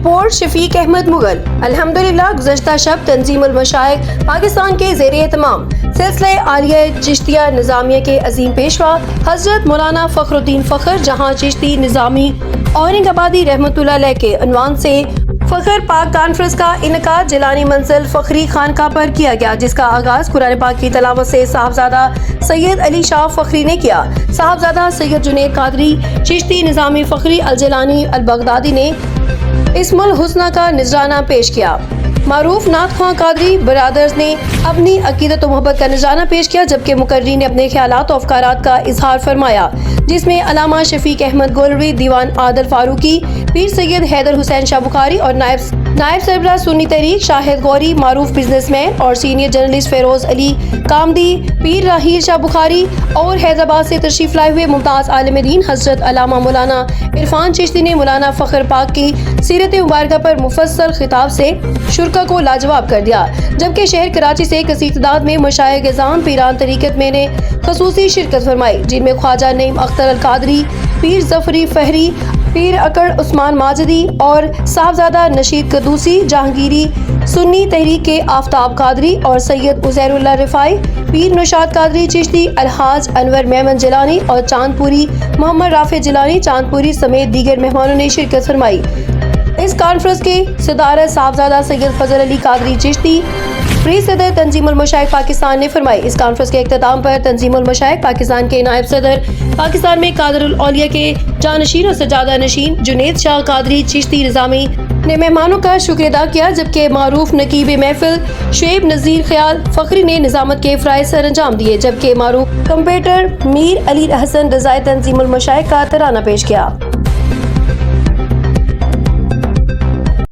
Report شفیق احمد مغل۔ الحمدللہ گزشتہ شب تنظیم المشائخ پاکستان کے زیر اہتمام سلسلہ عالیہ چشتیہ نظامیہ کے عظیم پیشوا حضرت مولانا فخر الدین فخر جہاں چشتی نظامی اورنگ آبادی رحمۃ اللہ علیہ کے عنوان سے فخر پاک کانفرنس کا انعقاد جیلانی منزل فخری خانقاہ پر کیا گیا، جس کا آغاز قرآن پاک کی تلاوت سے صاحبزادہ سید علی شاہ فخری نے کیا۔ صاحبزادہ سید جنید قادری چشتی نظامی فخری الجیلانی البغدادی نے اسم الحسنہ کا نذرانہ پیش کیا۔ معروف نعت خواں قادری برادرز نے اپنی عقیدت و محبت کا نذرانہ پیش کیا، جبکہ مقررین نے اپنے خیالات و افکارات کا اظہار فرمایا، جس میں علامہ شفیق احمد گولروی، دیوان عادل فاروقی، پیر سید حیدر حسین شاہ بخاری اور نائب سربراہ سنی تحریک شاہد غوری، معروف بزنس مین اور سینئر جرنلسٹ فیروز علی کامدی، پیر راہیل شاہ بخاری اور حیدرآباد سے تشریف لائے ہوئے ممتاز عالم دین حضرت علامہ مولانا عرفان چشتی نے مولانا فخر پاک کی سیرت مبارکہ پر مفصل خطاب سے شرکا کو لاجواب کر دیا، جبکہ شہر کراچی سے کثیر تعداد میں مشائخ اعظام پیران طریقت میں نے خصوصی شرکت فرمائی، جن میں خواجہ نعیم اختر القادری، پیر ظفری فہری، پیر اکڑ عثمان ماجدی اور صاحبزادہ نشید قدوسی جہانگیری، سنی تحریک کے آفتاب قادری اور سید عزیر اللہ رفاعی، پیر نشاد قادری چشتی، الحاج انور میمن جیلانی اور چاندپوری محمد رافع جیلانی چاندپوری سمیت دیگر مہمانوں نے شرکت فرمائی۔ اس کانفرنس کی صدارت صاحبزادہ سید فضل علی قادری چشتی، پریس صدر تنظیم المشائخ پاکستان نے فرمائی۔ اس کانفرنس کے اختتام پر تنظیم المشائخ پاکستان کے نائب صدر پاکستان میں قادر الاولیاء کے جانشین اور سجادہ نشین جنید شاہ قادری چشتی نظامی نے مہمانوں کا شکر ادا کیا، جبکہ معروف نقیب محفل شعیب نذیر خیال فخری نے نظامت کے فرائض سر انجام دیے، جبکہ معروف کمپیٹر میر علی حسن رضائی تنظیم المشائخ کا ترانہ پیش کیا۔